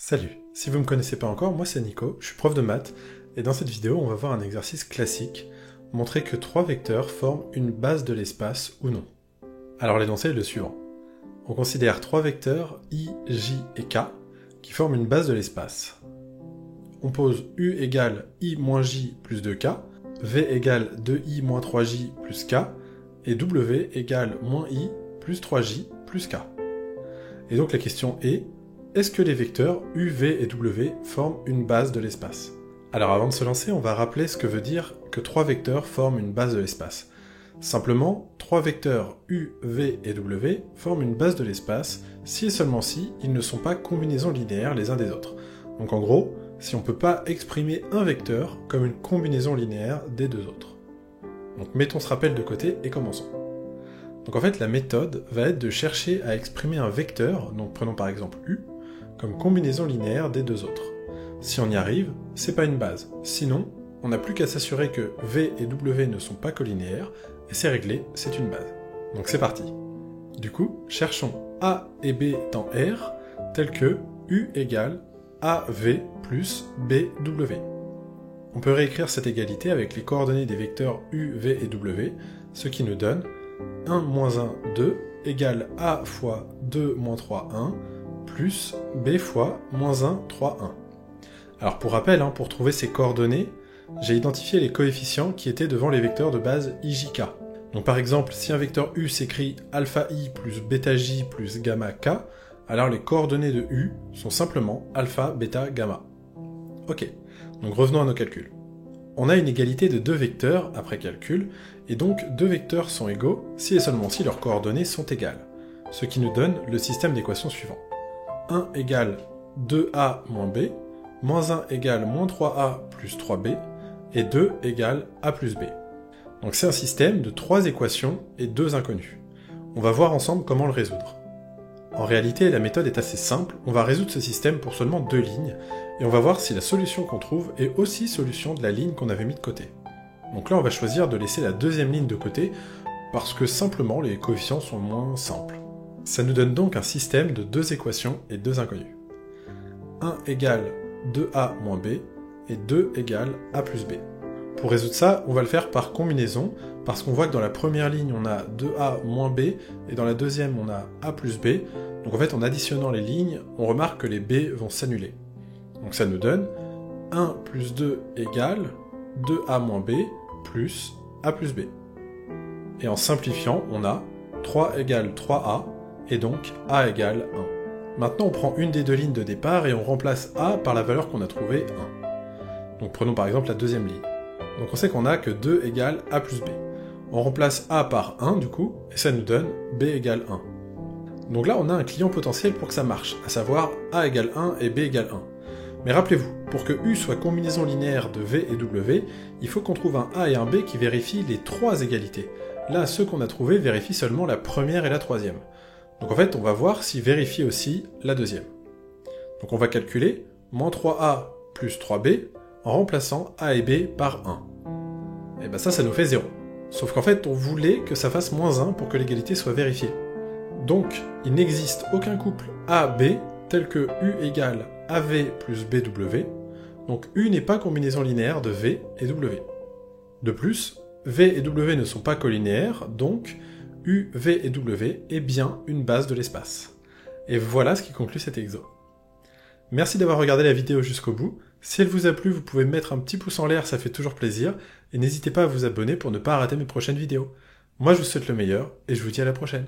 Salut, si vous ne me connaissez pas encore, moi c'est Nico, je suis prof de maths, et dans cette vidéo on va voir un exercice classique, montrer que trois vecteurs forment une base de l'espace ou non. Alors l'énoncé est le suivant. On considère trois vecteurs i, j et k qui forment une base de l'espace. On pose u égale i moins j plus 2k, v égale 2i moins 3j plus k, et w égale moins i plus 3j plus k. Et donc la question est-ce que les vecteurs u, v et w forment une base de l'espace? Alors avant de se lancer, on va rappeler ce que veut dire que trois vecteurs forment une base de l'espace. Simplement, trois vecteurs u, v et w forment une base de l'espace si et seulement si ils ne sont pas combinaisons linéaires les uns des autres. Donc en gros, si on ne peut pas exprimer un vecteur comme une combinaison linéaire des deux autres. Donc mettons ce rappel de côté et commençons. Donc en fait, la méthode va être de chercher à exprimer un vecteur, donc prenons par exemple u, comme combinaison linéaire des deux autres. Si on y arrive, c'est pas une base. Sinon, on n'a plus qu'à s'assurer que v et w ne sont pas colinéaires, et c'est réglé, c'est une base. Donc c'est parti. Du coup, cherchons a et b dans R, tel que u égale av plus bw. On peut réécrire cette égalité avec les coordonnées des vecteurs u, v et w, ce qui nous donne 1 moins 1, 2, égale a fois 2 moins 3, 1, plus b fois moins 1, 3, 1. Alors pour rappel, pour trouver ces coordonnées, j'ai identifié les coefficients qui étaient devant les vecteurs de base ijk. Donc par exemple, si un vecteur u s'écrit alpha i plus bêta j plus gamma k, alors les coordonnées de u sont simplement alpha, bêta, gamma. Ok, donc revenons à nos calculs. On a une égalité de deux vecteurs après calcul, et donc deux vecteurs sont égaux si et seulement si leurs coordonnées sont égales, ce qui nous donne le système d'équations suivant. 1 égale 2a moins b, moins 1 égale moins 3a plus 3b, et 2 égale a plus b. Donc c'est un système de trois équations et deux inconnues. On va voir ensemble comment le résoudre. En réalité, la méthode est assez simple, on va résoudre ce système pour seulement deux lignes, et on va voir si la solution qu'on trouve est aussi solution de la ligne qu'on avait mis de côté. Donc là, on va choisir de laisser la deuxième ligne de côté, parce que simplement les coefficients sont moins simples. Ça nous donne donc un système de deux équations et deux inconnues. 1 égale 2a moins b, et 2 égale a plus b. Pour résoudre ça, on va le faire par combinaison, parce qu'on voit que dans la première ligne, on a 2a moins b, et dans la deuxième, on a a plus b. Donc en fait, en additionnant les lignes, on remarque que les b vont s'annuler. Donc ça nous donne 1 plus 2 égale 2a moins b plus a plus b. Et en simplifiant, on a 3 égale 3a, et donc a égale 1. Maintenant, on prend une des deux lignes de départ et on remplace a par la valeur qu'on a trouvée 1. Donc prenons par exemple la deuxième ligne. Donc on sait qu'on a que 2 égale a plus b. On remplace a par 1 du coup, et ça nous donne b égale 1. Donc là, on a un client potentiel pour que ça marche, à savoir a égale 1 et b égale 1. Mais rappelez-vous, pour que u soit combinaison linéaire de v et w, il faut qu'on trouve un a et un b qui vérifient les trois égalités. Là, ceux qu'on a trouvés vérifient seulement la première et la troisième. Donc en fait, on va voir s'il vérifie aussi la deuxième. Donc on va calculer moins 3a plus 3b en remplaçant a et b par 1. Et bien ça nous fait 0. Sauf qu'en fait, on voulait que ça fasse moins 1 pour que l'égalité soit vérifiée. Donc, il n'existe aucun couple a-b tel que u égale av plus bw, donc u n'est pas combinaison linéaire de v et w. De plus, v et w ne sont pas colinéaires, donc u, v et w est bien une base de l'espace. Et voilà ce qui conclut cet exo. Merci d'avoir regardé la vidéo jusqu'au bout. Si elle vous a plu, vous pouvez mettre un petit pouce en l'air, ça fait toujours plaisir, et n'hésitez pas à vous abonner pour ne pas rater mes prochaines vidéos. Moi je vous souhaite le meilleur, et je vous dis à la prochaine.